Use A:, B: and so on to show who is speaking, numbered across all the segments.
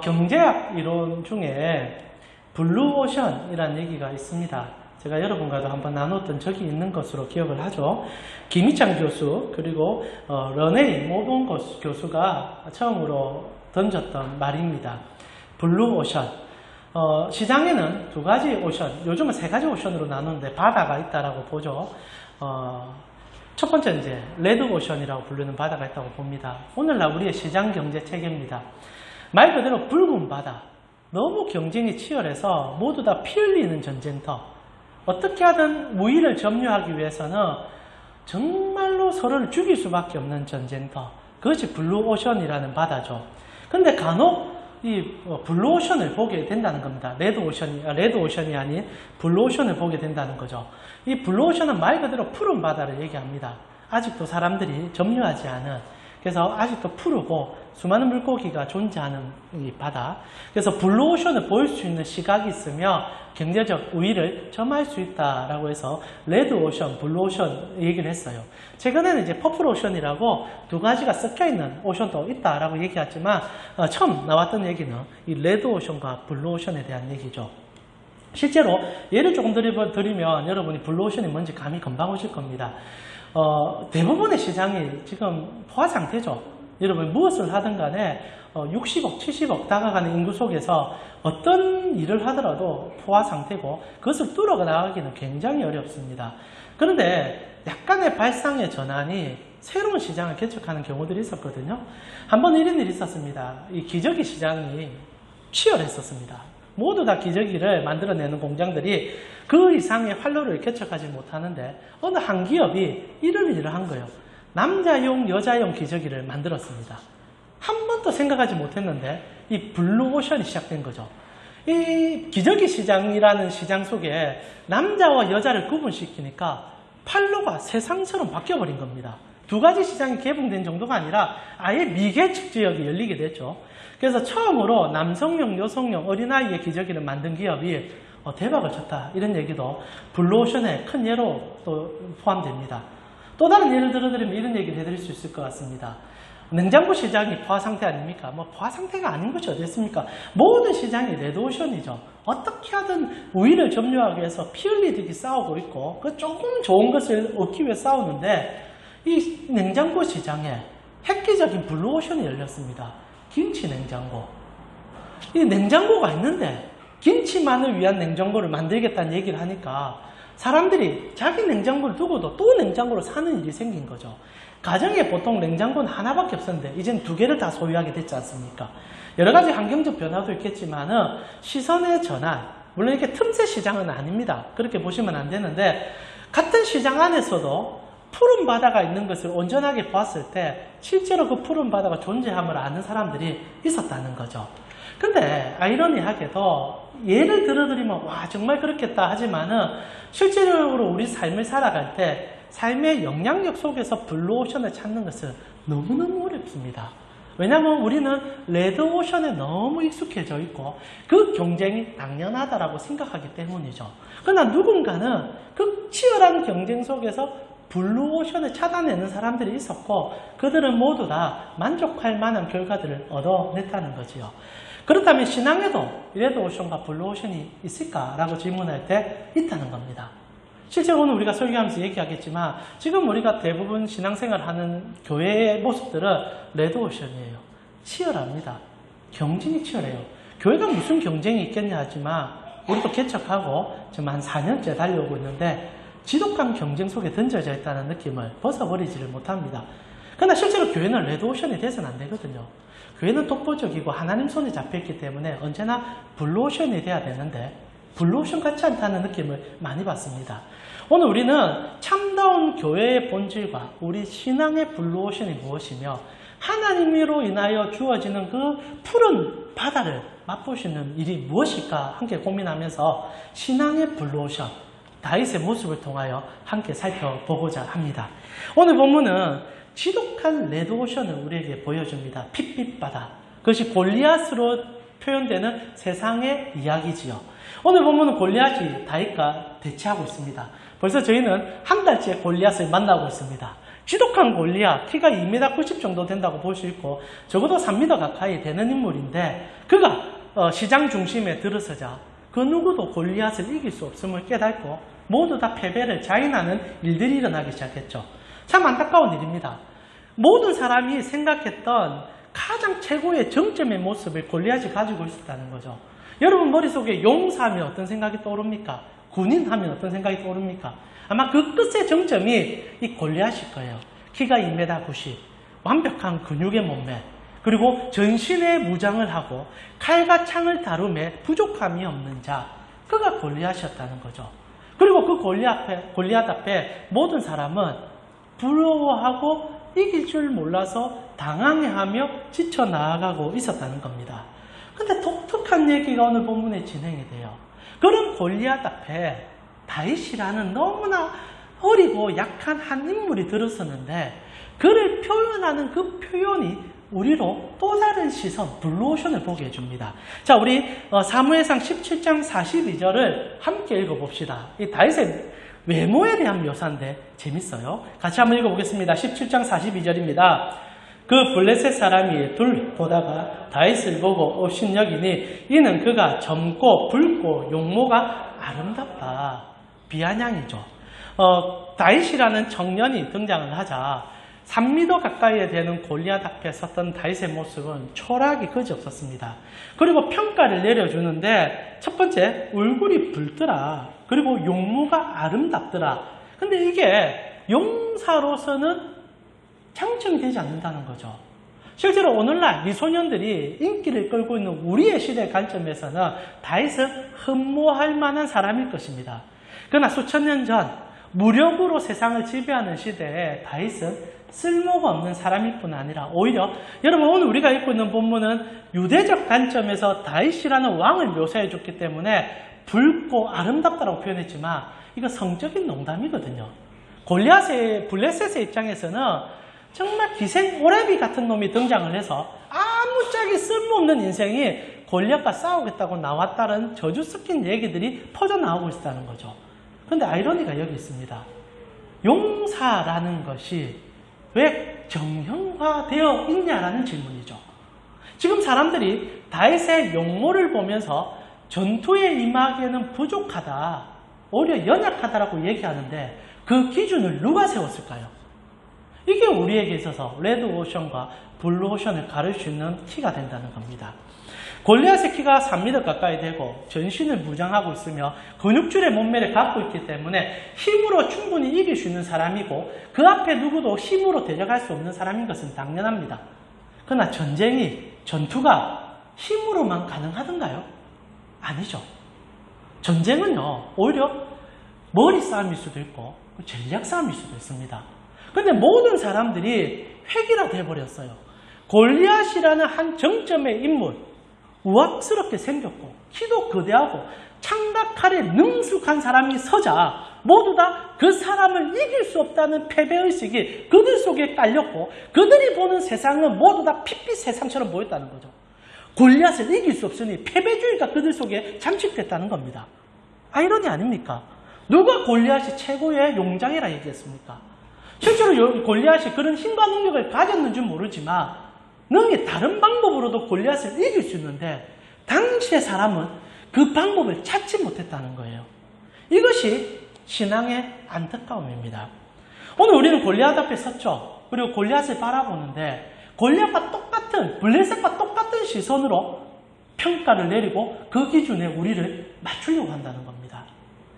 A: 경제학 이론 중에 블루오션이라는 얘기가 있습니다. 제가 여러분과도 한번 나눴던 적이 있는 것으로 기억을 하죠. 김희창 교수 그리고 르네이 모돈 교수가 처음으로 던졌던 말입니다. 블루오션. 시장에는 두 가지 오션, 요즘은 세 가지 오션으로 나누는데 바다가 있다라고 보죠. 첫 번째 이제 레드오션이라고 부르는 바다가 있다고 봅니다. 오늘날 우리의 시장 경제 체계입니다. 말 그대로 붉은 바다. 너무 경쟁이 치열해서 모두 다 피 흘리는 전쟁터. 어떻게 하든 우위를 점유하기 위해서는 정말로 서로를 죽일 수밖에 없는 전쟁터. 그것이 블루오션이라는 바다죠. 근데 간혹 이 블루오션을 보게 된다는 겁니다. 레드오션이 아닌 블루오션을 보게 된다는 거죠. 이 블루오션은 말 그대로 푸른 바다를 얘기합니다. 아직도 사람들이 점유하지 않은, 그래서 아직도 푸르고 수많은 물고기가 존재하는 이 바다. 그래서 블루오션을 보일 수 있는 시각이 있으며 경제적 우위를 점할 수 있다라고 해서 레드오션, 블루오션 얘기를 했어요. 최근에는 이제 퍼플오션이라고 두 가지가 섞여있는 오션도 있다라고 얘기하지만 처음 나왔던 얘기는 이 레드오션과 블루오션에 대한 얘기죠. 실제로 예를 조금 드리면 여러분이 블루오션이 뭔지 감이 금방 오실 겁니다. 대부분의 시장이 지금 포화 상태죠. 여러분 무엇을 하든 간에 60억, 70억 다가가는 인구 속에서 어떤 일을 하더라도 포화 상태고 그것을 뚫어 나가기는 굉장히 어렵습니다. 그런데 약간의 발상의 전환이 새로운 시장을 개척하는 경우들이 있었거든요. 한번 이런 일이 있었습니다. 이 기저귀 시장이 치열했었습니다. 모두 다 기저귀를 만들어내는 공장들이 그 이상의 활로를 개척하지 못하는데 어느 한 기업이 이런 일을 한 거예요. 남자용, 여자용 기저귀를 만들었습니다. 한 번도 생각하지 못했는데 이 블루오션이 시작된 거죠. 이 기저귀 시장이라는 시장 속에 남자와 여자를 구분시키니까 팔로가 세상처럼 바뀌어버린 겁니다. 두 가지 시장이 개봉된 정도가 아니라 아예 미개척 지역이 열리게 됐죠. 그래서 처음으로 남성용, 여성용, 어린아이의 기저귀를 만든 기업이 대박을 쳤다. 이런 얘기도 블루오션의 큰 예로 또 포함됩니다. 또 다른 예를 들어드리면 이런 얘기를 해드릴 수 있을 것 같습니다. 냉장고 시장이 포화 상태 아닙니까? 포화 상태가 아닌 것이 어디 있습니까? 모든 시장이 레드오션이죠. 어떻게 하든 우위를 점유하기 위해서 피 흘리듯이 싸우고 있고 그 조금 좋은 것을 얻기 위해 싸우는데 이 냉장고 시장에 획기적인 블루오션이 열렸습니다. 김치 냉장고. 이 냉장고가 있는데 김치만을 위한 냉장고를 만들겠다는 얘기를 하니까 사람들이 자기 냉장고를 두고도 또 냉장고를 사는 일이 생긴 거죠. 가정에 보통 냉장고는 하나밖에 없었는데 이제는 두 개를 다 소유하게 됐지 않습니까? 여러 가지 환경적 변화도 있겠지만은 시선의 전환, 물론 이렇게 틈새 시장은 아닙니다. 그렇게 보시면 안 되는데 같은 시장 안에서도 푸른 바다가 있는 것을 온전하게 보았을 때 실제로 그 푸른 바다가 존재함을 아는 사람들이 있었다는 거죠. 근데 아이러니하게도 예를 들어드리면 와 정말 그렇겠다 하지만은 실질적으로 우리 삶을 살아갈 때 삶의 영향력 속에서 블루오션을 찾는 것은 너무너무 어렵습니다. 왜냐하면 우리는 레드오션에 너무 익숙해져 있고 그 경쟁이 당연하다라고 생각하기 때문이죠. 그러나 누군가는 그 치열한 경쟁 속에서 블루오션을 찾아내는 사람들이 있었고 그들은 모두 다 만족할 만한 결과들을 얻어냈다는 거지요. 그렇다면 신앙에도 레드오션과 블루오션이 있을까라고 질문할 때 있다는 겁니다. 실제로 오늘 우리가 설교하면서 얘기하겠지만 지금 우리가 대부분 신앙생활하는 교회의 모습들은 레드오션이에요. 치열합니다. 경쟁이 치열해요. 교회가 무슨 경쟁이 있겠냐 하지만 우리도 개척하고 지금 한 4년째 달려오고 있는데 지독한 경쟁 속에 던져져 있다는 느낌을 벗어버리지를 못합니다. 그러나 실제로 교회는 레드오션이 돼서는 안 되거든요. 교회는 독보적이고 하나님 손에 잡혀있기 때문에 언제나 블루오션이 돼야 되는데 블루오션 같지 않다는 느낌을 많이 받습니다. 오늘 우리는 참다운 교회의 본질과 우리 신앙의 블루오션이 무엇이며 하나님으로 인하여 주어지는 그 푸른 바다를 맛보시는 일이 무엇일까 함께 고민하면서 신앙의 블루오션, 다윗의 모습을 통하여 함께 살펴보고자 합니다. 오늘 본문은 지독한 레드오션을 우리에게 보여줍니다. 핏빛 바다. 그것이 골리앗으로 표현되는 세상의 이야기지요. 오늘 본문은 골리앗이 다윗과 대치하고 있습니다. 벌써 저희는 한 달째 골리앗을 만나고 있습니다. 지독한 골리앗, 키가 2m 90 정도 된다고 볼 수 있고 적어도 3m 가까이 되는 인물인데 그가 시장 중심에 들어서자 그 누구도 골리앗을 이길 수 없음을 깨닫고 모두 다 패배를 자인하는 일들이 일어나기 시작했죠. 참 안타까운 일입니다. 모든 사람이 생각했던 가장 최고의 정점의 모습을 골리앗이 가지고 있었다는 거죠. 여러분 머릿속에 용사하면 어떤 생각이 떠오릅니까? 군인하면 어떤 생각이 떠오릅니까? 아마 그 끝의 정점이 이 골리앗일 거예요. 키가 2m 90, 완벽한 근육의 몸매, 그리고 전신에 무장을 하고 칼과 창을 다룸에 부족함이 없는 자, 그가 골리앗이었다는 거죠. 그리고 그 골리앗 앞에 모든 사람은 부러워하고 이길 줄 몰라서 당황해하며 지쳐 나아가고 있었다는 겁니다. 근데 독특한 얘기가 오늘 본문에 진행이 돼요. 그런 골리앗 앞에 다윗이라는 너무나 어리고 약한 한 인물이 들어섰는데 그를 표현하는 그 표현이 우리로 또 다른 시선, 블루오션을 보게 해줍니다. 자, 우리 사무엘상 17장 42절을 함께 읽어봅시다. 이 다윗의 외모에 대한 묘사인데 재밌어요. 같이 한번 읽어보겠습니다. 17장 42절입니다. 그 블레셋 사람이 둘 보다가 다윗을 보고 업신여기니 이는 그가 젊고 붉고 용모가 아름답다. 비아냥이죠. 다윗이라는 청년이 등장을 하자 3m 가까이에 되는 골리앗 앞에 섰던 다윗의 모습은 초라하기 그지없었습니다. 그리고 평가를 내려주는데 첫 번째, 얼굴이 붉더라. 그리고 용모가 아름답더라. 근데 이게 용사로서는 장점이 되지 않는다는 거죠. 실제로 오늘날 이 소년들이 인기를 끌고 있는 우리의 시대 관점에서는 다윗은 흠모할 만한 사람일 것입니다. 그러나 수천 년 전 무력으로 세상을 지배하는 시대에 다윗은 쓸모가 없는 사람일 뿐 아니라 오히려 여러분 오늘 우리가 읽고 있는 본문은 유대적 관점에서 다윗이라는 왕을 묘사해 줬기 때문에 붉고 아름답다라고 표현했지만 이거 성적인 농담이거든요. 블레셋의 입장에서는 정말 기생 오래비 같은 놈이 등장을 해서 아무짝에 쓸모없는 인생이 골리앗과 싸우겠다고 나왔다는 저주 섞인 얘기들이 퍼져나오고 있다는 거죠. 그런데 아이러니가 여기 있습니다. 용사라는 것이 왜 정형화되어 있냐라는 질문이죠. 지금 사람들이 다윗의 용모를 보면서 전투에 임하기에는 부족하다, 오히려 연약하다라고 얘기하는데 그 기준을 누가 세웠을까요? 이게 우리에게 있어서 레드오션과 블루오션을 가를 수 있는 키가 된다는 겁니다. 골리앗의 키가 3m 가까이 되고 전신을 무장하고 있으며 근육줄의 몸매를 갖고 있기 때문에 힘으로 충분히 이길 수 있는 사람이고 그 앞에 누구도 힘으로 대적할 수 없는 사람인 것은 당연합니다. 그러나 전투가 힘으로만 가능하던가요? 아니죠. 전쟁은요, 오히려 머리 싸움일 수도 있고 전략 싸움일 수도 있습니다. 근데 모든 사람들이 획일화 돼버렸어요. 골리앗이라는 한 정점의 인물, 우악스럽게 생겼고 키도 거대하고 창각칼에 능숙한 사람이 서자 모두 다 그 사람을 이길 수 없다는 패배의식이 그들 속에 깔렸고 그들이 보는 세상은 모두 다 핏빛 세상처럼 보였다는 거죠. 골리앗을 이길 수 없으니 패배주의가 그들 속에 잠식됐다는 겁니다. 아이러니 아닙니까? 누가 골리앗이 최고의 용장이라 얘기했습니까? 실제로 골리앗이 그런 힘과 능력을 가졌는지 모르지만 능히 다른 방법으로도 골리앗을 이길 수 있는데 당시의 사람은 그 방법을 찾지 못했다는 거예요. 이것이 신앙의 안타까움입니다. 오늘 우리는 골리앗 앞에 섰죠. 그리고 골리앗을 바라보는데 골리앗과 똑같은, 블레셋과 똑같은 시선으로 평가를 내리고 그 기준에 우리를 맞추려고 한다는 겁니다.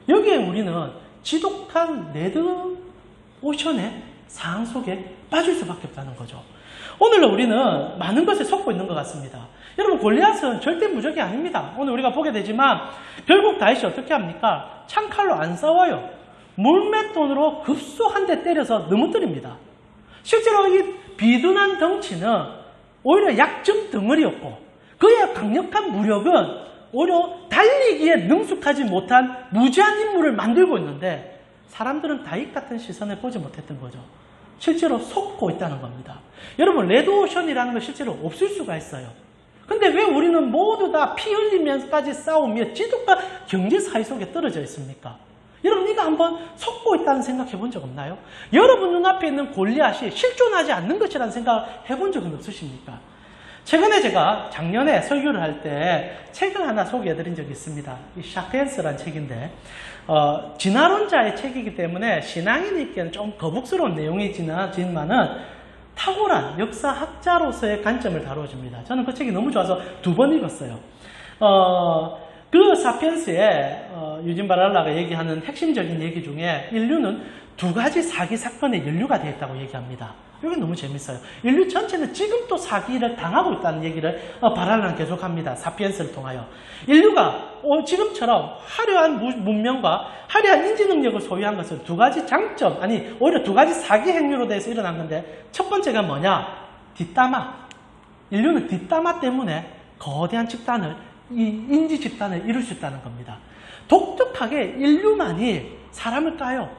A: 여기에 우리는 지독한 레드오션의 상황 속에 빠질 수밖에 없다는 거죠. 오늘 우리는 많은 것에 속고 있는 것 같습니다. 여러분 골리앗은 절대 무적이 아닙니다. 오늘 우리가 보게 되지만 결국 다윗이 어떻게 합니까? 창칼로 안 싸워요. 물맷돈으로 급소 한 대 때려서 넘어뜨립니다. 실제로 이 비둔한 덩치는 오히려 약점 덩어리였고 그의 강력한 무력은 오히려 달리기에 능숙하지 못한 무지한 인물을 만들고 있는데 사람들은 다윗 같은 시선을 보지 못했던 거죠. 실제로 속고 있다는 겁니다. 여러분 레드오션이라는 건 실제로 없을 수가 있어요. 근데 왜 우리는 모두 다 피 흘리면서까지 싸우며 지독과 경제 사회 속에 떨어져 있습니까? 여러분 이거 한번 속고 있다는 생각 해본 적 없나요? 여러분 눈앞에 있는 골리앗이 실존하지 않는 것이라는 생각 해본 적은 없으십니까? 최근에 제가 작년에 설교를 할 때 책을 하나 소개해드린 적이 있습니다. 이 샤펜스라는 책인데 진화론자의 책이기 때문에 신앙인에게는 좀 거북스러운 내용이지만은 탁월한 역사학자로서의 관점을 다뤄줍니다. 저는 그 책이 너무 좋아서 2번 읽었어요. 그 사피엔스에 유진 바랄라가 얘기하는 핵심적인 얘기 중에 인류는 2가지 사기 사건에 연루가 되어 있다고 얘기합니다. 이게 너무 재밌어요. 인류 전체는 지금도 사기를 당하고 있다는 얘기를 바랄라는 계속합니다. 사피엔스를 통하여. 인류가 지금처럼 화려한 문명과 화려한 인지 능력을 소유한 것은 2가지 장점, 아니 오히려 2가지 사기 행위로 대해서 일어난 건데 첫 번째가 뭐냐? 뒷담화. 인류는 뒷담화 때문에 거대한 집단을, 이 인지 집단을 이룰 수 있다는 겁니다. 독특하게 인류만이 사람을 까요.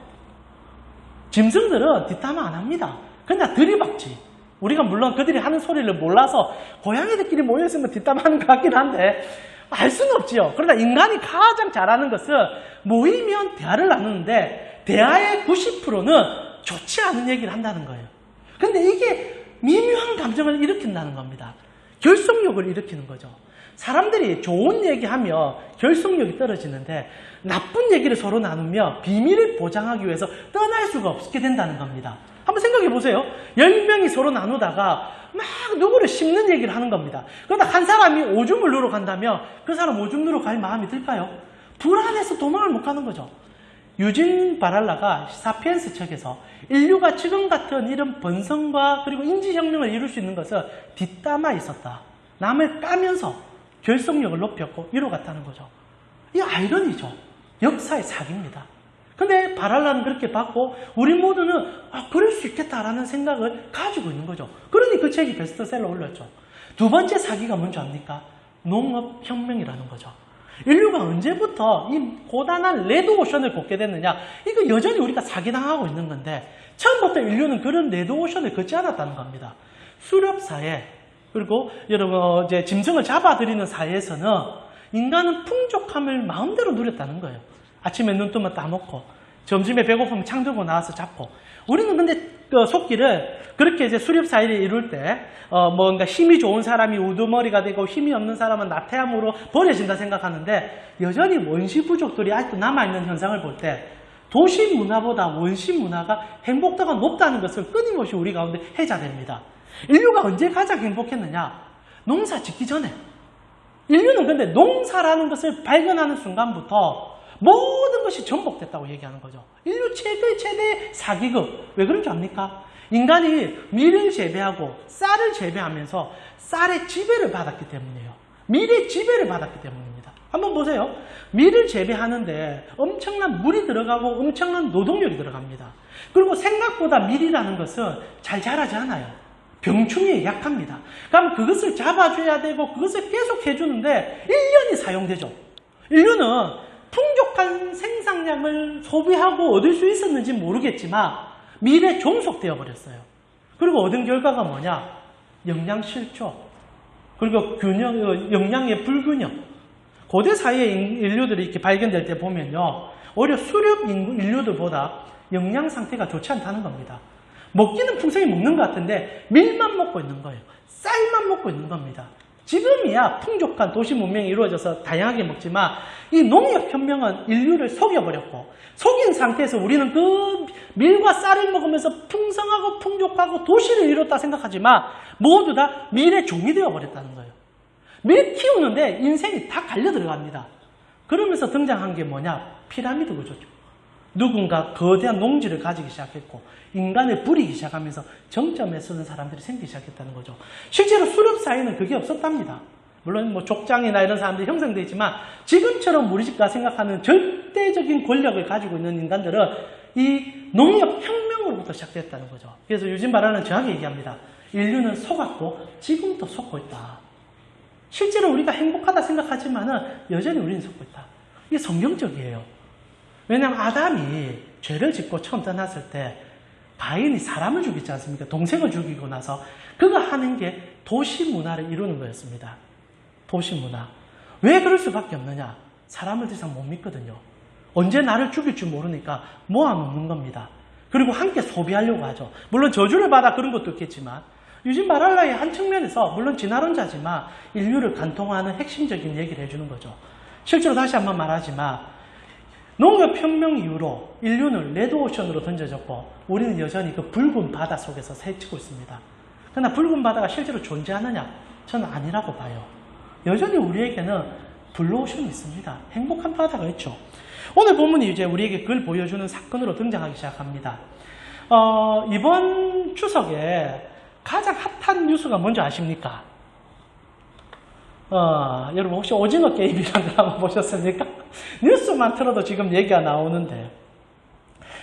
A: 짐승들은 뒷담화 안 합니다. 그냥 들이박지. 우리가 물론 그들이 하는 소리를 몰라서 고양이들끼리 모여있으면 뒷담화하는 것 같긴 한데 알 수는 없지요. 그러나 인간이 가장 잘하는 것은 모이면 대화를 나누는데 대화의 90%는 좋지 않은 얘기를 한다는 거예요. 근데 이게 미묘한 감정을 일으킨다는 겁니다. 결속력을 일으키는 거죠. 사람들이 좋은 얘기하며 결속력이 떨어지는데 나쁜 얘기를 서로 나누며 비밀을 보장하기 위해서 떠날 수가 없게 된다는 겁니다. 한번 생각해 보세요. 10명이 서로 나누다가 막 누구를 씹는 얘기를 하는 겁니다. 그러다 한 사람이 오줌을 누러 간다면 그 사람 오줌 누러 갈 마음이 들까요? 불안해서 도망을 못 가는 거죠. 유진 바랄라가 사피엔스 책에서 인류가 지금 같은 이런 번성과 그리고 인지혁명을 이룰 수 있는 것은 뒷담화 있었다. 남을 까면서 결속력을 높였고 이뤄갔다는 거죠. 이 아이러니죠. 역사의 사기입니다. 근데 바랄라는 그렇게 봤고 우리 모두는 그럴 수 있겠다라는 생각을 가지고 있는 거죠. 그러니 그 책이 베스트셀러 올렸죠. 2번째 사기가 뭔지 압니까? 농업혁명이라는 거죠. 인류가 언제부터 이 고단한 레드오션을 걷게 됐느냐? 이거 여전히 우리가 사기당하고 있는 건데 처음부터 인류는 그런 레드오션을 걷지 않았다는 겁니다. 수렵사회 그리고 여러분 이제 짐승을 잡아들이는 사회에서는 인간은 풍족함을 마음대로 누렸다는 거예요. 아침에 눈 뜨면 따먹고 점심에 배고프면 창 들고 나와서 잡고 우리는 근데 그 속기를 그렇게 이제 수렵사회를 이룰 때 뭔가 힘이 좋은 사람이 우두머리가 되고 힘이 없는 사람은 나태함으로 버려진다 생각하는데 여전히 원시 부족들이 아직도 남아있는 현상을 볼 때 도시 문화보다 원시 문화가 행복도가 높다는 것을 끊임없이 우리 가운데 해자됩니다. 인류가 언제 가장 행복했느냐? 농사 짓기 전에. 인류는 근데 농사라는 것을 발견하는 순간부터 모든 것이 전복됐다고 얘기하는 거죠. 인류 최대 사기극. 왜 그런 줄 압니까? 인간이 밀을 재배하고 쌀을 재배하면서 쌀의 지배를 받았기 때문이에요. 밀의 지배를 받았기 때문입니다. 한번 보세요. 밀을 재배하는데 엄청난 물이 들어가고 엄청난 노동력이 들어갑니다. 그리고 생각보다 밀이라는 것은 잘 자라지 않아요. 병충해에 약합니다. 그럼 그것을 잡아줘야 되고 그것을 계속 해주는데 1년이 사용되죠. 인류는 풍족한 생산량을 소비하고 얻을 수 있었는지 모르겠지만 밀에 종속되어 버렸어요. 그리고 얻은 결과가 뭐냐? 영양 실조. 그리고 영양의 불균형. 고대 사회의 인류들이 이렇게 발견될 때 보면요. 오히려 수렵 인류들보다 영양 상태가 좋지 않다는 겁니다. 먹기는 풍성히 먹는 것 같은데 밀만 먹고 있는 거예요. 쌀만 먹고 있는 겁니다. 지금이야 풍족한 도시 문명이 이루어져서 다양하게 먹지만 이 농업혁명은 인류를 속여버렸고 속인 상태에서 우리는 그 밀과 쌀을 먹으면서 풍성하고 풍족하고 도시를 이뤘다 생각하지만 모두 다 밀의 종이 되어버렸다는 거예요. 밀 키우는데 인생이 다 갈려 들어갑니다. 그러면서 등장한 게 뭐냐? 피라미드 구조죠. 누군가 거대한 농지를 가지기 시작했고 인간을 부리기 시작하면서 정점에 서는 사람들이 생기기 시작했다는 거죠. 실제로 수렵사회는 그게 없었답니다. 물론 뭐 족장이나 이런 사람들이 형성되어 있지만 지금처럼 우리가 생각하는 절대적인 권력을 가지고 있는 인간들은 이 농업혁명으로부터 시작됐다는 거죠. 그래서 유진 바랄라는 정확히 얘기합니다. 인류는 속았고 지금도 속고 있다. 실제로 우리가 행복하다 생각하지만은 여전히 우리는 속고 있다. 이게 성경적이에요. 왜냐하면 아담이 죄를 짓고 처음 떠났을 때 가인이 사람을 죽이지 않습니까? 동생을 죽이고 나서 그가 하는 게 도시 문화를 이루는 거였습니다. 도시 문화. 왜 그럴 수밖에 없느냐? 사람을 더 이상 못 믿거든요. 언제 나를 죽일지 모르니까 모아놓는 겁니다. 그리고 함께 소비하려고 하죠. 물론 저주를 받아 그런 것도 있겠지만 유진 바랄라의 한 측면에서 물론 진화론자지만 인류를 관통하는 핵심적인 얘기를 해주는 거죠. 실제로 다시 한번 말하지만 농업혁명 이후로 인류는 레드오션으로 던져졌고 우리는 여전히 그 붉은 바다 속에서 헤치고 있습니다. 그러나 붉은 바다가 실제로 존재하느냐? 저는 아니라고 봐요. 여전히 우리에게는 블루오션이 있습니다. 행복한 바다가 있죠. 오늘 본문이 이제 우리에게 그걸 보여주는 사건으로 등장하기 시작합니다. 이번 추석에 가장 핫한 뉴스가 뭔지 아십니까? 여러분 혹시 오징어 게임이라는 걸 한번 보셨습니까? 뉴스만 틀어도 지금 얘기가 나오는데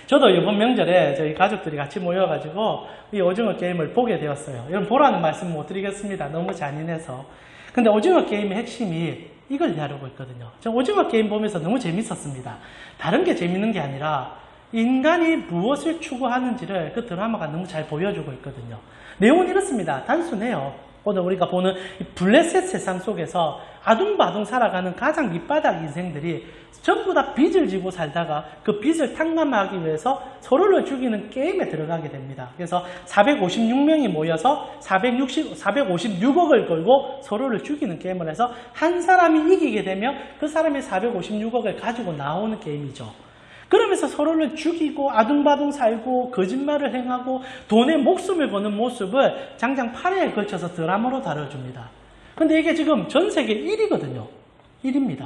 A: 저도 이번 명절에 저희 가족들이 같이 모여가지고 이 오징어 게임을 보게 되었어요. 여러분 보라는 말씀 못 드리겠습니다. 너무 잔인해서. 근데 오징어 게임의 핵심이 이걸 이해하려고 있거든요. 저 오징어 게임 보면서 너무 재밌었습니다. 다른 게 재밌는 게 아니라 인간이 무엇을 추구하는지를 그 드라마가 너무 잘 보여주고 있거든요. 내용은 이렇습니다. 단순해요. 오늘 우리가 보는 이 블레셋 세상 속에서 아둥바둥 살아가는 가장 밑바닥 인생들이 전부 다 빚을 지고 살다가 그 빚을 탕감하기 위해서 서로를 죽이는 게임에 들어가게 됩니다. 그래서 456명이 모여서 456억을 걸고 서로를 죽이는 게임을 해서 한 사람이 이기게 되면 그 사람이 456억을 가지고 나오는 게임이죠. 그러면서 서로를 죽이고 아둥바둥 살고 거짓말을 행하고 돈에 목숨을 거는 모습을 장장 8회에 걸쳐서 드라마로 다뤄줍니다. 근데 이게 지금 전 세계 1위거든요. 1위입니다.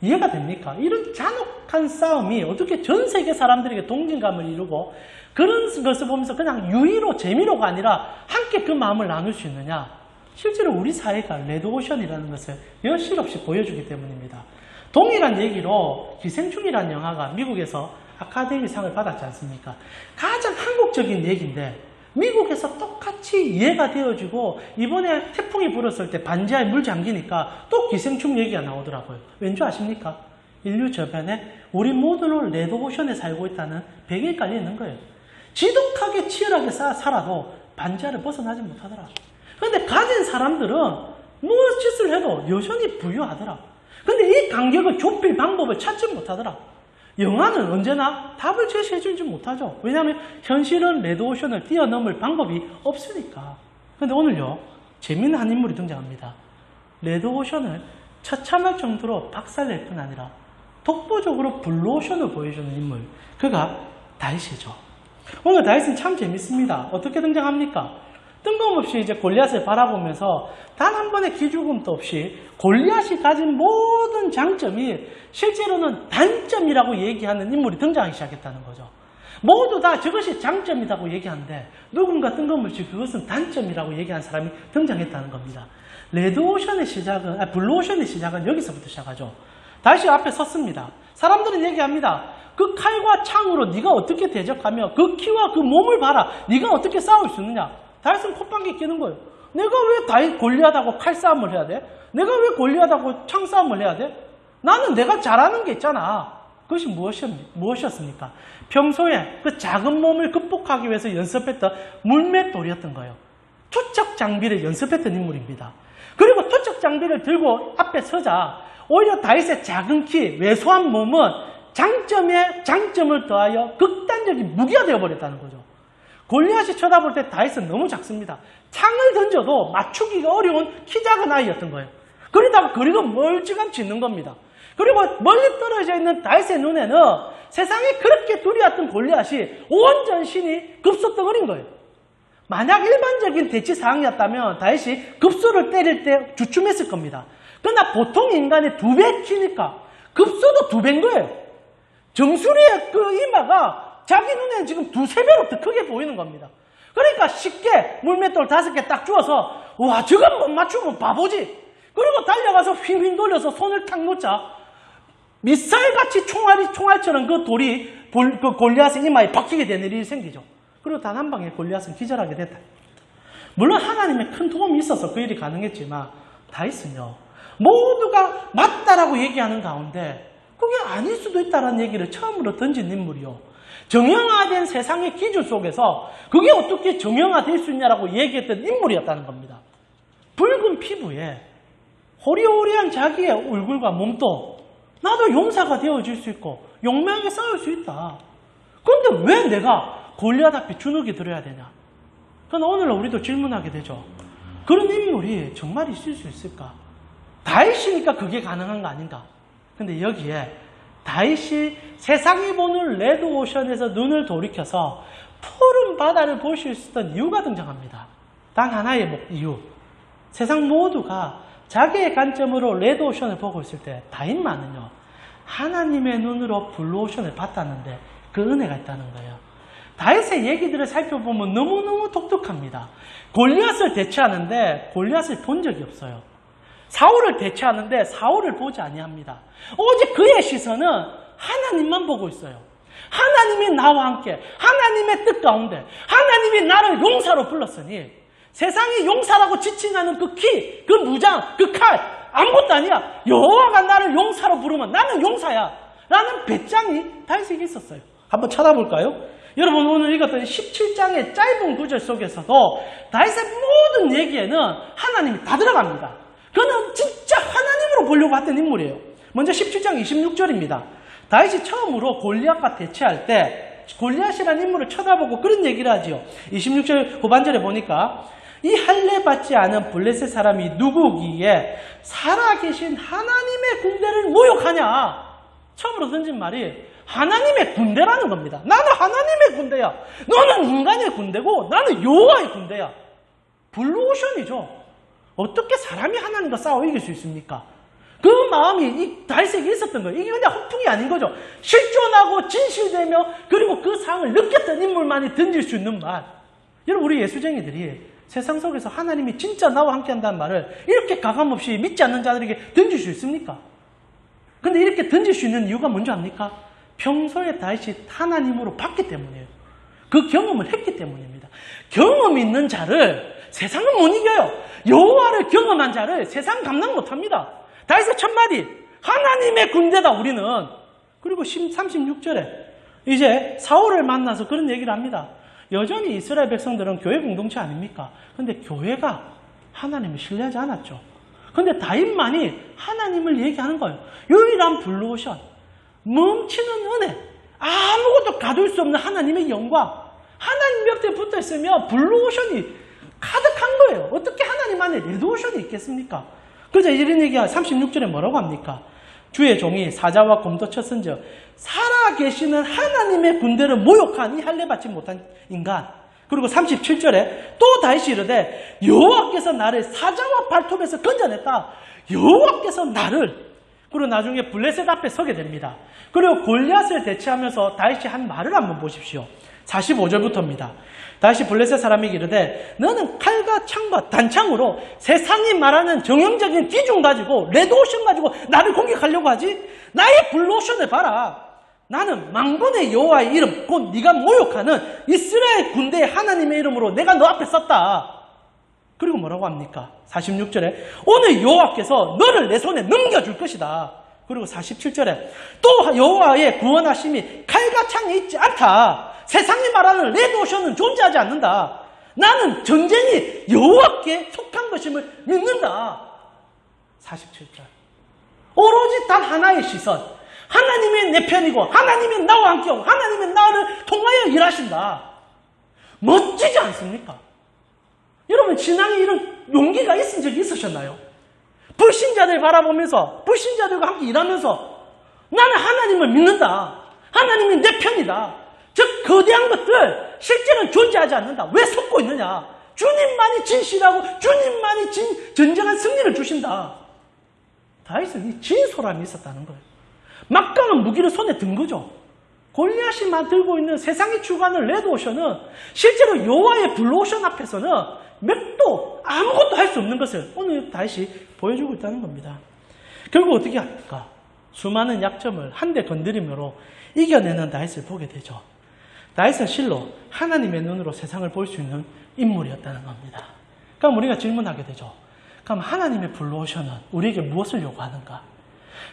A: 이해가 됩니까? 이런 잔혹한 싸움이 어떻게 전 세계 사람들에게 동진감을 이루고 그런 것을 보면서 그냥 유의로 재미로가 아니라 함께 그 마음을 나눌 수 있느냐? 실제로 우리 사회가 레드오션이라는 것을 여실없이 보여주기 때문입니다. 동일한 얘기로 기생충이라는 영화가 미국에서 아카데미상을 받았지 않습니까? 가장 한국적인 얘기인데 미국에서 똑같이 이해가 되어지고 이번에 태풍이 불었을 때 반지하에 물 잠기니까 또 기생충 얘기가 나오더라고요. 왠지 아십니까? 인류 저변에 우리 모두는 레드오션에 살고 있다는 배경이 깔려 있는 거예요. 지독하게 치열하게 살아도 반지하를 벗어나지 못하더라. 그런데 가진 사람들은 무엇짓을 해도 여전히 부유하더라. 근데 이 간격을 좁힐 방법을 찾지 못하더라. 영화는 언제나 답을 제시해주지 못하죠. 왜냐하면 현실은 레드오션을 뛰어넘을 방법이 없으니까. 근데 오늘요, 재미있는 한 인물이 등장합니다. 레드오션을 처참할 정도로 박살낼 뿐 아니라 독보적으로 블루오션을 보여주는 인물. 그가 다윗이죠. 오늘 다윗은 참 재밌습니다. 어떻게 등장합니까? 뜬금없이 이제 골리앗을 바라보면서 단 한 번의 기죽음도 없이 골리앗이 가진 모든 장점이 실제로는 단점이라고 얘기하는 인물이 등장하기 시작했다는 거죠. 모두 다 저것이 장점이라고 얘기하는데 누군가 뜬금없이 그것은 단점이라고 얘기한 사람이 등장했다는 겁니다. 레드오션의 시작은, 블루오션의 시작은 여기서부터 시작하죠. 다시 앞에 섰습니다. 사람들은 얘기합니다. 그 칼과 창으로 네가 어떻게 대적하며 그 키와 그 몸을 봐라. 네가 어떻게 싸울 수 있느냐. 다윗은 콧방귀 끼는 거예요. 내가 왜 다윗 골리앗하고 칼싸움을 해야 돼? 내가 왜 골리앗하고 창싸움을 해야 돼? 나는 내가 잘하는 게 있잖아. 그것이 무엇이었습니까? 평소에 그 작은 몸을 극복하기 위해서 연습했던 물맷돌이었던 거예요. 투척 장비를 연습했던 인물입니다. 그리고 투척 장비를 들고 앞에 서자 오히려 다윗의 작은 키, 왜소한 몸은 장점에 장점을 더하여 극단적인 무기가 되어버렸다는 거죠. 골리앗이 쳐다볼 때 다윗은 너무 작습니다. 창을 던져도 맞추기가 어려운 키 작은 아이였던 거예요. 그러다가 거리가 멀찌감치 있는 겁니다. 그리고 멀리 떨어져 있는 다윗의 눈에는 세상에 그렇게 두려웠던 골리앗이 온 전신이 급소덩어린 거예요. 만약 일반적인 대치 상황이었다면 다윗이 급소를 때릴 때 주춤했을 겁니다. 그러나 보통 인간의 2배 키니까 급소도 2배인 거예요. 정수리의 그 이마가 자기 눈에는 지금 2~3배로 더 크게 보이는 겁니다. 그러니까 쉽게 물맷돌 5개 딱 주워서 와 저건 못 맞추면 바보지. 그리고 달려가서 휘휘 돌려서 손을 탁 놓자 미살같이 총알처럼 그 돌이 그 골리앗의 이마에 박히게 되는 일이 생기죠. 그리고 단 한 방에 골리앗은 기절하게 됐다. 물론 하나님의 큰 도움이 있어서 그 일이 가능했지만 다윗은요 모두가 맞다라고 얘기하는 가운데 그게 아닐 수도 있다는 얘기를 처음으로 던진 인물이요. 정형화된 세상의 기준 속에서 그게 어떻게 정형화될 수 있냐라고 얘기했던 인물이었다는 겁니다. 붉은 피부에 호리호리한 자기의 얼굴과 몸도 나도 용사가 되어질 수 있고 용맹하게 싸울 수 있다. 그런데 왜 내가 골리앗 앞에 주눅이 들어야 되냐? 그러나 오늘날 우리도 질문하게 되죠. 그런 인물이 정말 있을 수 있을까? 다윗이니까 그게 가능한 거 아닌가? 근데 여기에 다윗이 세상이 보는 레드오션에서 눈을 돌이켜서 푸른 바다를 볼 수 있었던 이유가 등장합니다. 단 하나의 이유. 세상 모두가 자기의 관점으로 레드오션을 보고 있을 때 다윗만은요, 하나님의 눈으로 블루오션을 봤다는데 그 은혜가 있다는 거예요. 다윗의 얘기들을 살펴보면 너무너무 독특합니다. 골리앗을 대체하는데 골리앗을 본 적이 없어요. 사울을 대체하는데 사울을 보지 아니합니다. 오직 그의 시선은 하나님만 보고 있어요. 하나님이 나와 함께, 하나님의 뜻 가운데, 하나님이 나를 용사로 불렀으니 세상이 용사라고 지칭하는 그 키, 그 무장, 그 칼, 아무것도 아니야. 여호와가 나를 용사로 부르면 나는 용사야 라는 배짱이 다윗에게 있었어요. 한번 찾아볼까요? 여러분, 오늘 읽었던 17장의 짧은 구절 속에서도 다윗의 모든 얘기에는 하나님이 다 들어갑니다. 그는 진짜 하나님으로 보려고 했던 인물이에요. 먼저 17장 26절입니다. 다윗이 처음으로 골리앗과 대치할 때 골리앗이라는 인물을 쳐다보고 그런 얘기를 하지요. 26절 후반절에 보니까 이 할례 받지 않은 블레셋 사람이 누구기에 살아계신 하나님의 군대를 모욕하냐. 처음으로 던진 말이 하나님의 군대라는 겁니다. 나는 하나님의 군대야. 너는 인간의 군대고 나는 여호와의 군대야. 블루오션이죠. 어떻게 사람이 하나님과 싸워 이길 수 있습니까? 그 마음이 이 다윗에게 있었던 거예요. 이게 그냥 헛풍이 아닌 거죠. 실존하고 진실되며 그리고 그 상황을 느꼈던 인물만이 던질 수 있는 말. 여러분, 우리 예수쟁이들이 세상 속에서 하나님이 진짜 나와 함께 한다는 말을 이렇게 가감없이 믿지 않는 자들에게 던질 수 있습니까? 근데 이렇게 던질 수 있는 이유가 뭔지 압니까? 평소에 다윗이 하나님으로 봤기 때문이에요. 그 경험을 했기 때문입니다. 경험 있는 자를 세상은 못 이겨요. 여호와를 경험한 자를 세상 감당 못합니다. 다윗의 첫 마디, 하나님의 군대다 우리는. 그리고 36절에 이제 사울을 만나서 그런 얘기를 합니다. 여전히 이스라엘 백성들은 교회 공동체 아닙니까? 근데 교회가 하나님을 신뢰하지 않았죠. 근데 다윗만이 하나님을 얘기하는 거예요. 유일한 블루오션, 멈추는 은혜, 아무것도 가둘 수 없는 하나님의 영광. 하나님 옆에 붙어 있으면 블루오션이 가득한 거예요. 어떻게 하나님 안에 레드오션이 있겠습니까? 그래서 이런 얘기가 36절에 뭐라고 합니까? 주의 종이 사자와 곰도 쳤은즉 살아계시는 하나님의 군대를 모욕한 이 할례 받지 못한 인간. 그리고 37절에 또 다윗이 이르되 여호와께서 나를 사자와 발톱에서 건져냈다. 여호와께서 나를. 그리고 나중에 블레셋 앞에 서게 됩니다. 그리고 골리앗을 대체하면서 다윗이 한 말을 한번 보십시오. 45절부터입니다. 다윗이 블레셋 사람에게 이르되 너는 칼과 창과 단창으로 세상이 말하는 정형적인 기준 가지고 레드오션 가지고 나를 공격하려고 하지? 나의 블루오션을 봐라. 나는 만군의 여호와의 이름, 곧 네가 모욕하는 이스라엘 군대의 하나님의 이름으로 내가 너 앞에 섰다. 그리고 뭐라고 합니까? 46절에 오늘 여호와께서 너를 내 손에 넘겨줄 것이다. 그리고 47절에 또 여호와의 구원하심이 칼과 창에 있지 않다. 세상이 말하는 레드오션은 존재하지 않는다. 나는 전쟁이 여호와께 속한 것임을 믿는다. 47절 오로지 단 하나의 시선, 하나님의 내 편이고 하나님이 나와 함께하고 하나님이 나를 통하여 일하신다. 멋지지 않습니까? 여러분, 신앙에 이런 용기가 있은 적이 있으셨나요? 불신자들 바라보면서 불신자들과 함께 일하면서 나는 하나님을 믿는다. 하나님이 내 편이다. 즉 거대한 것들 실제는 존재하지 않는다. 왜 속고 있느냐? 주님만이 진실하고 주님만이 진정한 승리를 주신다. 다윗은 이 진솔함이 있었다는 거예요. 막강한 무기를 손에 든 거죠. 골리앗이 들고 있는 세상이 추구하는 레드오션은 실제로 여호와의 블루오션 앞에서는 맥도 아무것도 할 수 없는 것을 오늘 다윗이 보여주고 있다는 겁니다. 결국 어떻게 합니까? 수많은 약점을 한데 건드림으로 이겨내는 다윗을 보게 되죠. 다윗은 실로 하나님의 눈으로 세상을 볼 수 있는 인물이었다는 겁니다. 그럼 우리가 질문하게 되죠. 그럼 하나님의 블루오션은 우리에게 무엇을 요구하는가?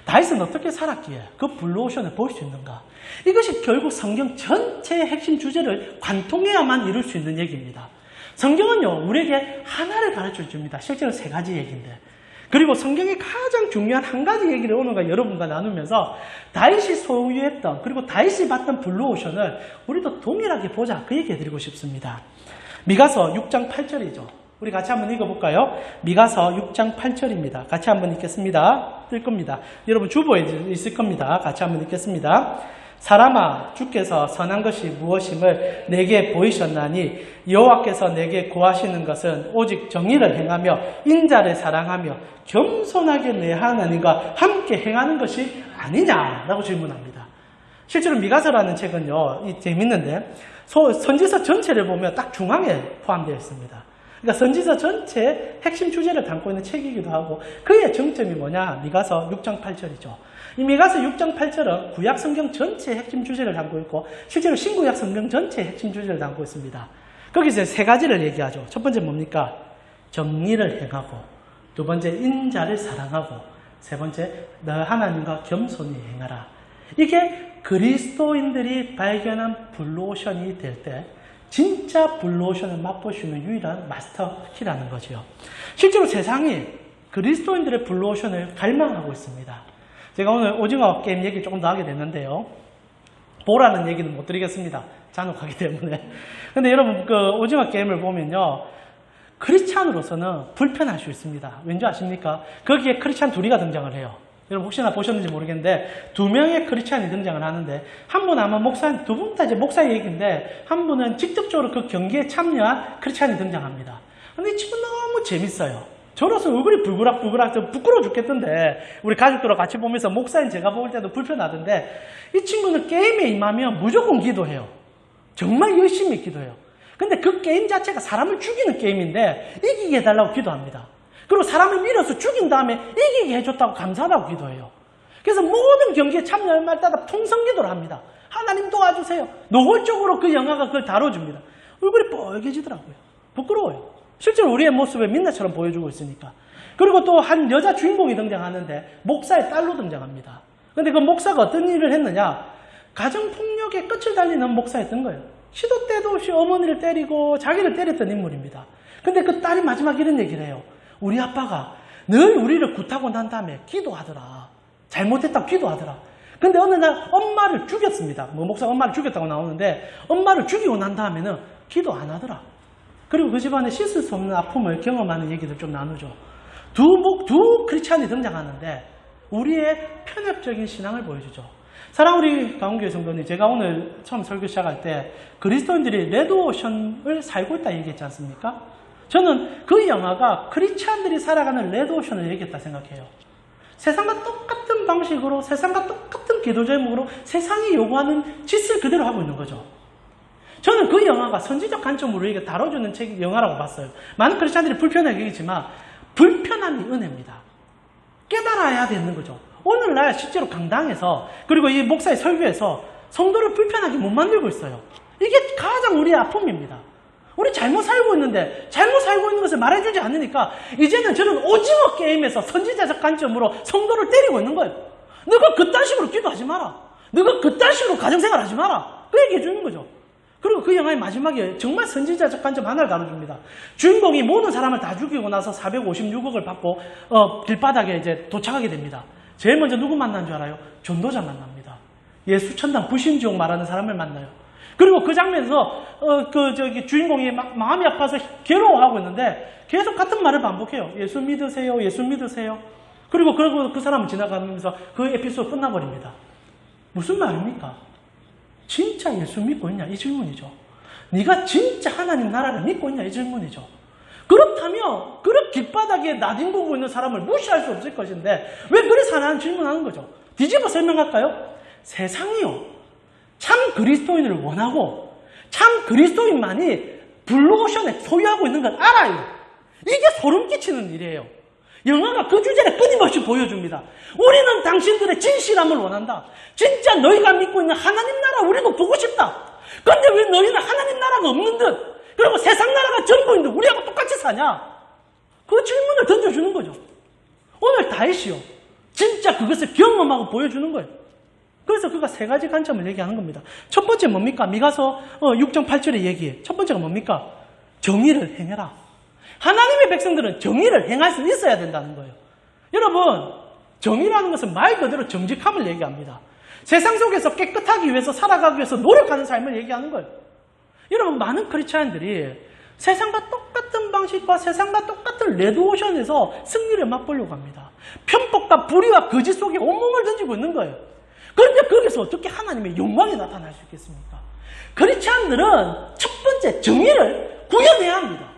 A: 다윗은 어떻게 살았기에 그 블루오션을 볼 수 있는가? 이것이 결국 성경 전체의 핵심 주제를 관통해야만 이룰 수 있는 얘기입니다. 성경은요, 우리에게 하나를 가르쳐 줍니다. 실제로 세 가지 얘기인데 그리고 성경의 가장 중요한 한 가지 얘기를 오늘과 여러분과 나누면서 다윗이 소유했던 그리고 다윗이 받던 블루오션을 우리도 동일하게 보자 그 얘기 해드리고 싶습니다. 미가서 6장 8절이죠. 우리 같이 한번 읽어볼까요? 미가서 6장 8절입니다. 같이 한번 읽겠습니다. 뜰 겁니다. 여러분 주보에 있을 겁니다. 같이 한번 읽겠습니다. 사람아 주께서 선한 것이 무엇임을 내게 보이셨나니 여호와께서 내게 구하시는 것은 오직 정의를 행하며 인자를 사랑하며 겸손하게 내 하나님과 함께 행하는 것이 아니냐라고 질문합니다. 실제로 미가서라는 책은요, 재밌는데 선지서 전체를 보면 딱 중앙에 포함되어 있습니다. 그러니까 선지서 전체 핵심 주제를 담고 있는 책이기도 하고 그의 정점이 뭐냐? 미가서 6장 8절이죠. 이 미가서 6장 8절은 구약 성경 전체의 핵심 주제를 담고 있고 실제로 신구약 성경 전체의 핵심 주제를 담고 있습니다. 거기서 세 가지를 얘기하죠. 첫 번째 뭡니까? 정의를 행하고, 두 번째 인자를 사랑하고, 세 번째 너 하나님과 겸손히 행하라. 이게 그리스도인들이 발견한 블루오션이 될 때 진짜 블루오션을 맛볼 수 있는 유일한 마스터키라는 거죠. 실제로 세상이 그리스도인들의 블루오션을 갈망하고 있습니다. 제가 오늘 오징어 게임 얘기를 조금 더 하게 됐는데요. 보라는 얘기는 못 드리겠습니다. 잔혹하기 때문에. 근데 여러분 그 오징어 게임을 보면요. 크리스찬으로서는 불편할 수 있습니다. 왠지 아십니까? 거기에 크리스찬 둘이가 등장을 해요. 여러분 혹시나 보셨는지 모르겠는데 두 명의 크리스찬이 등장을 하는데 한 분은 아마 목사, 두 분 다 이제 목사 얘기인데 한 분은 직접적으로 그 경기에 참여한 크리스찬이 등장합니다. 근데 이 친구 너무 재밌어요. 저로서 얼굴이 불그락불그락 부끄러워 죽겠던데 우리 가족들하고 같이 보면서 목사인 제가 볼 때도 불편하던데 이 친구는 게임에 임하면 무조건 기도해요. 정말 열심히 기도해요. 근데 그 게임 자체가 사람을 죽이는 게임인데 이기게 해달라고 기도합니다. 그리고 사람을 밀어서 죽인 다음에 이기게 해줬다고 감사하다고 기도해요. 그래서 모든 경기에 참여할 말따라 통성기도를 합니다. 하나님 도와주세요. 노골적으로 그 영화가 그걸 다뤄줍니다. 얼굴이 빨개지더라고요. 부끄러워요. 실제로 우리의 모습을 민낯처럼 보여주고 있으니까. 그리고 또 한 여자 주인공이 등장하는데 목사의 딸로 등장합니다. 근데 그 목사가 어떤 일을 했느냐? 가정폭력의 끝을 달리는 목사였던 거예요. 시도 때도 없이 어머니를 때리고 자기를 때렸던 인물입니다. 근데 그 딸이 마지막 이런 얘기를 해요. 우리 아빠가 늘 우리를 굿하고 난 다음에 기도하더라. 잘못했다고 기도하더라. 근데 어느 날 엄마를 죽였습니다. 뭐 목사가 엄마를 죽였다고 나오는데 엄마를 죽이고 난 다음에는 기도 안 하더라. 그리고 그 집안에 씻을 수 없는 아픔을 경험하는 얘기들 좀 나누죠. 두 크리스찬이 등장하는데 우리의 편협적인 신앙을 보여주죠. 사랑 우리 가운교회 성도님, 제가 오늘 처음 설교 시작할 때 그리스도인들이 레드오션을 살고 있다 얘기했지 않습니까? 저는 그 영화가 크리스찬들이 살아가는 레드오션을 얘기했다 생각해요. 세상과 똑같은 방식으로 세상과 똑같은 기도 제목으로 세상이 요구하는 짓을 그대로 하고 있는 거죠. 저는 그 영화가 선지적 관점으로 이게 다뤄주는 영화라고 봤어요. 많은 크리스찬들이 불편하게 얘기했지만 불편함이 은혜입니다. 깨달아야 되는 거죠. 오늘날 실제로 강당에서 그리고 이 목사의 설교에서 성도를 불편하게 못 만들고 있어요. 이게 가장 우리의 아픔입니다. 우리 잘못 살고 있는데 잘못 살고 있는 것을 말해주지 않으니까 이제는 저는 오징어 게임에서 선지자적 관점으로 성도를 때리고 있는 거예요. 너가 그딴 식으로 기도하지 마라. 너가 그딴 식으로 가정생활 하지 마라. 그 얘기 해주는 거죠. 그리고 그 영화의 마지막에 정말 선지자적 관점 하나를 다뤄줍니다. 주인공이 모든 사람을 다 죽이고 나서 456억을 받고 길바닥에 이제 도착하게 됩니다. 제일 먼저 누구 만난 줄 알아요? 전도자 만납니다. 예수천당 불신지옥 말하는 사람을 만나요. 그리고 그 장면에서 주인공이 마음이 아파서 괴로워하고 있는데 계속 같은 말을 반복해요. 예수 믿으세요. 예수 믿으세요. 그리고 그 사람은 지나가면서 그 에피소드 끝나버립니다. 무슨 말입니까? 진짜 예수 믿고 있냐? 이 질문이죠. 네가 진짜 하나님 나라를 믿고 있냐? 이 질문이죠. 그렇다면 그렇게 길바닥에 나뒹구고 있는 사람을 무시할 수 없을 것인데 왜 그리 사나는 질문하는 거죠. 뒤집어 설명할까요? 세상이요. 참 그리스도인을 원하고 참 그리스도인만이 블루오션에 소유하고 있는 걸 알아요. 이게 소름 끼치는 일이에요. 영화가 그 주제를 끊임없이 보여줍니다. 우리는 당신들의 진실함을 원한다. 진짜 너희가 믿고 있는 하나님 나라 우리도 보고 싶다. 그런데 왜 너희는 하나님 나라가 없는 듯 그리고 세상 나라가 전부인 듯 우리하고 똑같이 사냐? 그 질문을 던져주는 거죠. 오늘 다윗이요. 진짜 그것을 경험하고 보여주는 거예요. 그래서 그가 세 가지 관점을 얘기하는 겁니다. 첫 번째 뭡니까? 미가서 6장 8절의 얘기. 첫 번째가 뭡니까? 정의를 행해라. 하나님의 백성들은 정의를 행할 수 있어야 된다는 거예요. 여러분, 정의라는 것은 말 그대로 정직함을 얘기합니다. 세상 속에서 깨끗하기 위해서 살아가기 위해서 노력하는 삶을 얘기하는 거예요. 여러분, 많은 크리스찬들이 세상과 똑같은 방식과 세상과 똑같은 레드오션에서 승리를 맛보려고 합니다. 편법과 불의와 거짓 속에 온몸을 던지고 있는 거예요. 그런데 거기서 어떻게 하나님의 영광이 나타날 수 있겠습니까? 크리스찬들은 첫 번째 정의를 구현해야 합니다.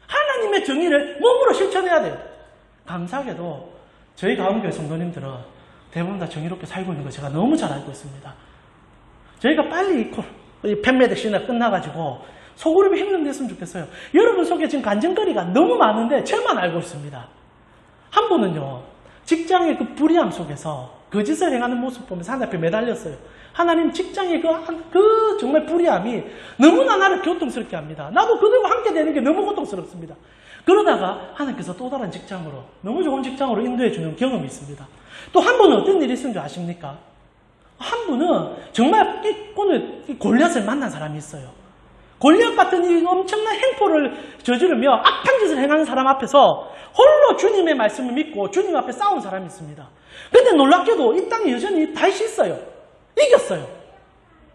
A: 하나님의 정의를 몸으로 실천해야 돼요. 감사하게도 저희 가운데 성도님들은 대부분 다 정의롭게 살고 있는 거 제가 너무 잘 알고 있습니다. 저희가 빨리 이 팬매드 시나 끝나가지고 소그룹이 힘든됐으면 좋겠어요. 여러분 속에 지금 간증거리가 너무 많은데 저만 알고 있습니다. 한 분은요, 직장의 그 불의함 속에서 거짓을 행하는 모습 보면서 하나님 앞에 매달렸어요. 하나님, 직장의 그 정말 불의함이 너무나 나를 고통스럽게 합니다. 나도 그들과 함께 되는 게 너무 고통스럽습니다. 그러다가 하나님께서 또 다른 직장으로, 너무 좋은 직장으로 인도해 주는 경험이 있습니다. 또 한 분은 어떤 일이 있은 줄 아십니까? 한 분은 정말 오늘 골리앗을 만난 사람이 있어요. 골리앗 같은 이 엄청난 행포를 저지르며 악한 짓을 행하는 사람 앞에서 홀로 주님의 말씀을 믿고 주님 앞에 싸운 사람이 있습니다. 근데 놀랍게도 이 땅에 여전히 다시 있어요. 이겼어요.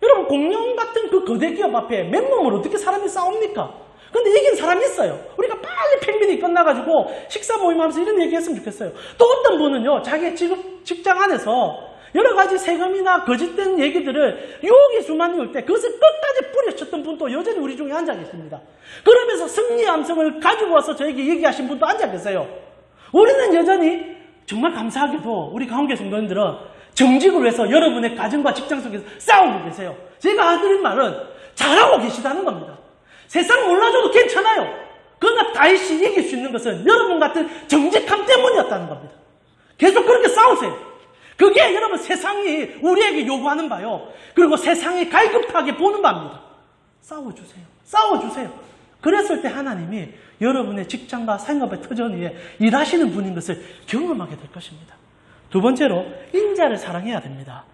A: 여러분, 공룡 같은 그 거대 기업 앞에 맨몸으로 어떻게 사람이 싸웁니까? 근데 이긴 사람이 있어요. 우리가 빨리 팬미팅이 끝나가지고 식사 모임하면서 이런 얘기 했으면 좋겠어요. 또 어떤 분은요, 자기 직장 안에서 여러 가지 세금이나 거짓된 얘기들을 유혹의 수만이 올 때 그것을 끝까지 뿌려쳤던 분도 여전히 우리 중에 앉아 계십니다. 그러면서 승리의 함성을 가지고 와서 저에게 얘기하신 분도 앉아 계세요. 우리는 여전히 정말 감사하게도 우리 가운데 성도님들은 정직을 위해서 여러분의 가정과 직장 속에서 싸우고 계세요. 제가 하드린 말은 잘하고 계시다는 겁니다. 세상 몰라줘도 괜찮아요. 그러나 다윗이 이길 수 있는 것은 여러분 같은 정직함 때문이었다는 겁니다. 계속 그렇게 싸우세요. 그게 여러분 세상이 우리에게 요구하는 바요. 그리고 세상이 갈급하게 보는 바입니다. 싸워주세요. 싸워주세요. 그랬을 때 하나님이 여러분의 직장과 생업의 터전 위에 일하시는 분인 것을 경험하게 될 것입니다. 두 번째로 인자를 사랑해야 됩니다.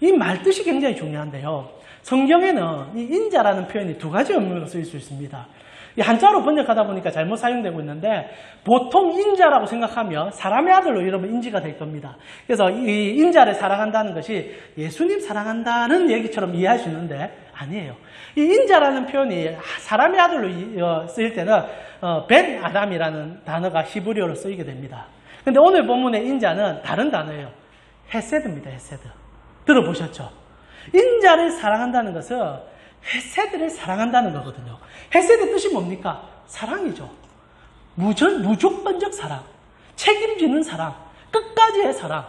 A: 이 말뜻이 굉장히 중요한데요. 성경에는 이 인자라는 표현이 두 가지 의미로 쓰일 수 있습니다. 이 한자로 번역하다 보니까 잘못 사용되고 있는데 보통 인자라고 생각하면 사람의 아들로 여러분 인지가 될 겁니다. 그래서 이 인자를 사랑한다는 것이 예수님 사랑한다는 얘기처럼 이해할 수 있는데 아니에요. 이 인자라는 표현이 사람의 아들로 쓰일 때는 벤 아담이라는 단어가 히브리어로 쓰이게 됩니다. 근데 오늘 본문의 인자는 다른 단어예요. 헤세드입니다. 헤세드. 들어보셨죠? 인자를 사랑한다는 것은 헤세드를 사랑한다는 거거든요. 헤세드 뜻이 뭡니까? 사랑이죠. 무조건적 사랑, 책임지는 사랑, 끝까지의 사랑.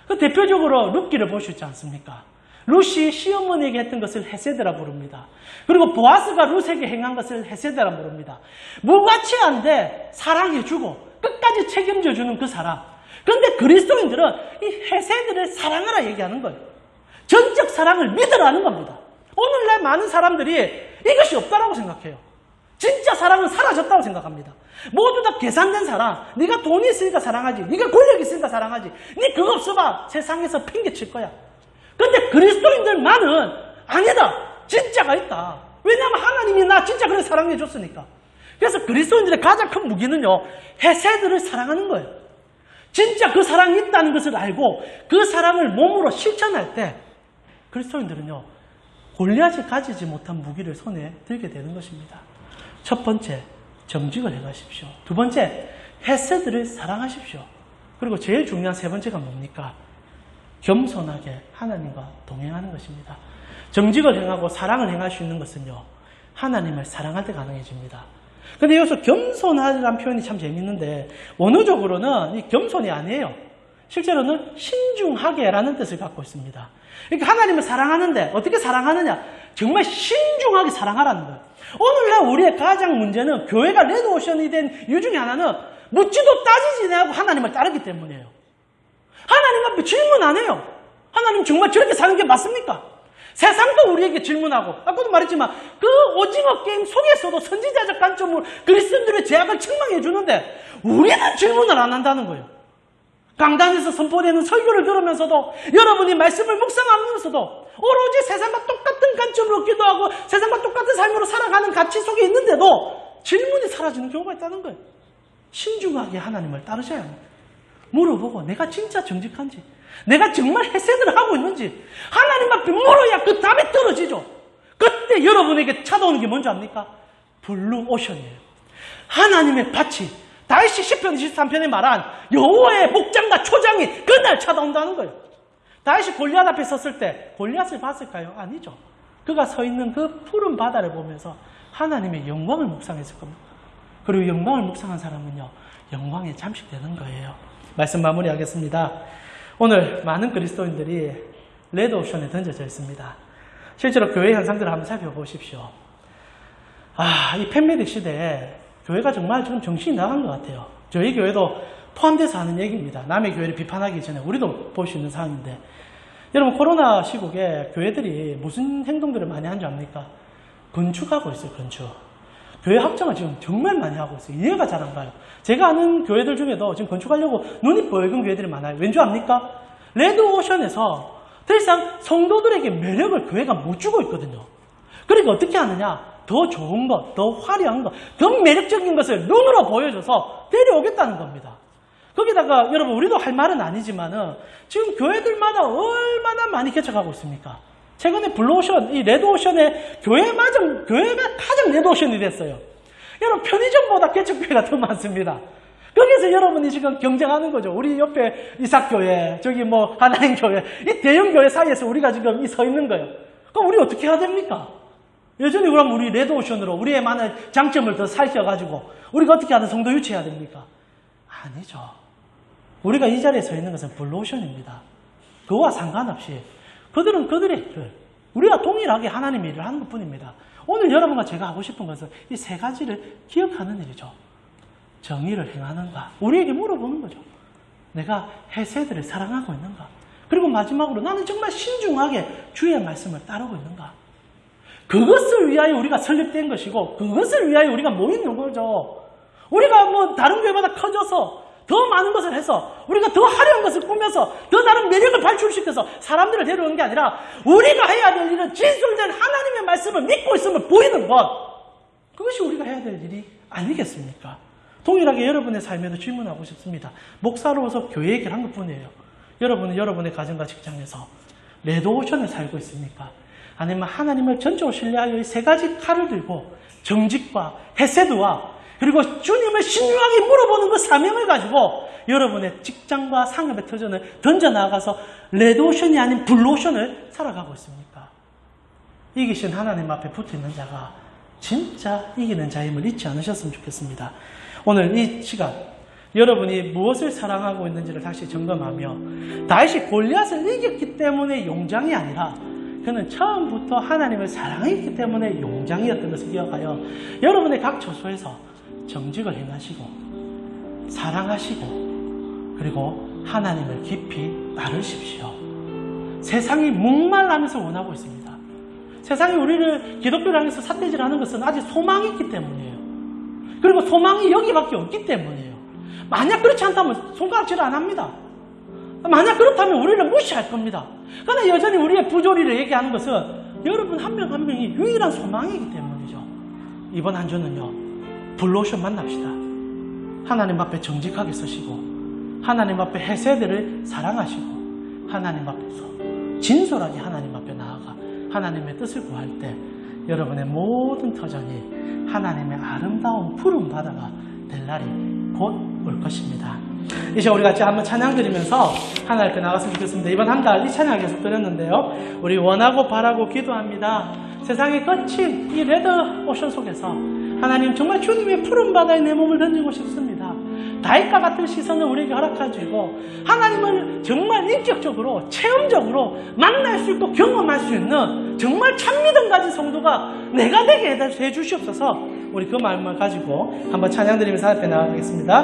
A: 그 대표적으로 룻기를 볼 수 있지 않습니까? 룻이 시어머니에게 했던 것을 헤세드라 부릅니다. 그리고 보아스가 룻에게 행한 것을 헤세드라 부릅니다. 무가치한데 사랑해주고 끝까지 책임져주는 그 사랑. 그런데 그리스도인들은 이 헤세드를 사랑하라 얘기하는 거예요. 전적 사랑을 믿으라는 겁니다. 오늘날 많은 사람들이 이것이 없다라고 생각해요. 진짜 사랑은 사라졌다고 생각합니다. 모두 다 계산된 사랑. 네가 돈이 있으니까 사랑하지. 네가 권력이 있으니까 사랑하지. 네 그거 없어봐. 세상에서 핑계칠 거야. 그런데 그리스도인들만은 아니다. 진짜가 있다. 왜냐하면 하나님이 나 진짜 그렇게 사랑해 줬으니까. 그래서 그리스도인들의 가장 큰 무기는요, 헤세드를 사랑하는 거예요. 진짜 그 사랑이 있다는 것을 알고 그 사랑을 몸으로 실천할 때 그리스도인들은요, 골리앗이 가지지 못한 무기를 손에 들게 되는 것입니다. 첫 번째, 정직을 행하십시오. 두 번째, 헤세드를 사랑하십시오. 그리고 제일 중요한 세 번째가 뭡니까? 겸손하게 하나님과 동행하는 것입니다. 정직을 행하고 사랑을 행할 수 있는 것은요, 하나님을 사랑할 때 가능해집니다. 근데 여기서 겸손하다는 표현이 참 재밌는데 원어적으로는 이 겸손이 아니에요. 실제로는 신중하게라는 뜻을 갖고 있습니다. 그러니까 하나님을 사랑하는데 어떻게 사랑하느냐? 정말 신중하게 사랑하라는 거예요. 오늘날 우리의 가장 문제는 교회가 레드오션이 된 이유 중에 하나는 묻지도 따지지 않고 하나님을 따르기 때문이에요. 하나님 앞에 질문 안 해요. 하나님 정말 저렇게 사는 게 맞습니까? 세상도 우리에게 질문하고, 아까도 말했지만 그 오징어 게임 속에서도 선지자적 관점으로 그리스도인들의 죄악을 책망해 주는데 우리는 질문을 안 한다는 거예요. 강단에서 선포되는 설교를 들으면서도, 여러분이 말씀을 묵상하면서도 오로지 세상과 똑같은 관점으로 기도하고 세상과 똑같은 삶으로 살아가는 가치 속에 있는데도 질문이 사라지는 경우가 있다는 거예요. 신중하게 하나님을 따르셔야 합니다. 물어보고 내가 진짜 정직한지, 내가 정말 헤세드를 하고 있는지 하나님 앞에 물어야 그 답이 떨어지죠. 그때 여러분에게 찾아오는 게 뭔지 압니까? 블루 오션이에요. 하나님의 밭이 다윗이 시편 23편에 말한 여호와의 목장과 초장이 그날 찾아온다는 거예요. 다윗이 골리앗 앞에 섰을 때 골리앗을 봤을까요? 아니죠. 그가 서 있는 그 푸른 바다를 보면서 하나님의 영광을 묵상했을 겁니다. 그리고 영광을 묵상한 사람은요, 영광에 잠식되는 거예요. 말씀 마무리하겠습니다. 오늘 많은 그리스도인들이 레드오션에 던져져 있습니다. 실제로 교회 현상들을 한번 살펴보십시오. 이 팬미릭 시대에 교회가 정말 좀 정신이 나간 것 같아요. 저희 교회도 포함돼서 하는 얘기입니다. 남의 교회를 비판하기 전에 우리도 볼 수 있는 상황인데, 여러분 코로나 시국에 교회들이 무슨 행동들을 많이 한 줄 압니까? 건축하고 있어요. 건축. 교회 확장을 지금 정말 많이 하고 있어요. 이해가 잘 안 가요. 제가 아는 교회들 중에도 지금 건축하려고 눈이 뻘건 교회들이 많아요. 왠지 압니까? 레드오션에서 더 이상 성도들에게 매력을 교회가 못 주고 있거든요. 그러니까 어떻게 하느냐? 더 좋은 것, 더 화려한 것, 더 매력적인 것을 눈으로 보여줘서 데려오겠다는 겁니다. 거기다가 여러분 우리도 할 말은 아니지만은 지금 교회들마다 얼마나 많이 개척하고 있습니까? 최근에 블루오션, 이 레드오션의 교회가 가장 레드오션이 됐어요. 여러분 편의점보다 개척교회가 더 많습니다. 거기서 여러분이 지금 경쟁하는 거죠. 우리 옆에 이삭교회, 저기 뭐 하나님교회, 이 대형교회 사이에서 우리가 지금 서 있는 거예요. 그럼 우리 어떻게 해야 됩니까? 여전히 그럼 우리 레드오션으로 우리의 많은 장점을 더 살펴가지고 우리가 어떻게 하든 성도 유치해야 됩니까? 아니죠. 우리가 이 자리에 서 있는 것은 블루오션입니다. 그와 상관없이 그들은 그들의 일, 우리가 동일하게 하나님의 일을 하는 것뿐입니다. 오늘 여러분과 제가 하고 싶은 것은 이 세 가지를 기억하는 일이죠. 정의를 행하는가? 우리에게 물어보는 거죠. 내가 헤세드를 사랑하고 있는가? 그리고 마지막으로 나는 정말 신중하게 주의 말씀을 따르고 있는가? 그것을 위하여 우리가 설립된 것이고 그것을 위하여 우리가 모이는 거죠. 우리가 뭐 다른 교회보다 커져서 더 많은 것을 해서 우리가 더 화려한 것을 꾸며서 더 다른 매력을 발출시켜서 사람들을 데려오는 게 아니라 우리가 해야 될 일은 진술된 하나님의 말씀을 믿고 있음을 보이는 것, 그것이 우리가 해야 될 일이 아니겠습니까? 동일하게 여러분의 삶에도 질문하고 싶습니다. 목사로서 교회 얘기를 한 것뿐이에요. 여러분은 여러분의 가정과 직장에서 레드오션에 살고 있습니까? 아니면 하나님을 전적으로 신뢰하여 이 세 가지 칼을 들고 정직과 헤세드와 그리고 주님을 신중하게 물어보는 그 사명을 가지고 여러분의 직장과 상업의 터전을 던져나가서 레드오션이 아닌 블루오션을 살아가고 있습니까? 이기신 하나님 앞에 붙어있는 자가 진짜 이기는 자임을 잊지 않으셨으면 좋겠습니다. 오늘 이 시간 여러분이 무엇을 사랑하고 있는지를 다시 점검하며 다윗이 골리앗을 이겼기 때문에 용장이 아니라 그는 처음부터 하나님을 사랑했기 때문에 용장이었던 것을 기억하여 여러분의 각 처소에서 정직을 행하시고 사랑하시고 그리고 하나님을 깊이 따르십시오. 세상이 목말라면서 원하고 있습니다. 세상이 우리를 기독교를 향해서 삿대질하는 것은 아직 소망이 있기 때문이에요. 그리고 소망이 여기밖에 없기 때문이에요. 만약 그렇지 않다면 손가락질 안 합니다. 만약 그렇다면 우리를 무시할 겁니다. 그러나 여전히 우리의 부조리를 얘기하는 것은 여러분 한 명 한 명이 유일한 소망이기 때문이죠. 이번 한 주는요, 블루오션 만납시다. 하나님 앞에 정직하게 서시고 하나님 앞에 헤세드를 사랑하시고 하나님 앞에서 진솔하게 하나님 앞에 나아가 하나님의 뜻을 구할 때 여러분의 모든 터전이 하나님의 아름다운 푸른 바다가 될 날이 곧 올 것입니다. 이제 우리 같이 한번 찬양 드리면서 하나님께 나갔으면 좋겠습니다. 이번 한 달 이 찬양 계속 드렸는데요. 우리 원하고 바라고 기도합니다. 세상의 거친 이 레드 오션 속에서 하나님 정말 주님의 푸른 바다에 내 몸을 던지고 싶습니다. 다윗과 같은 시선을 우리에게 허락하시고 하나님을 정말 인격적으로 체험적으로 만날 수 있고 경험할 수 있는 정말 참믿음 가진 성도가 내가 되게 해주시옵소서. 우리 그 마음을 가지고 한번 찬양 드리면서 앞에 나가겠습니다.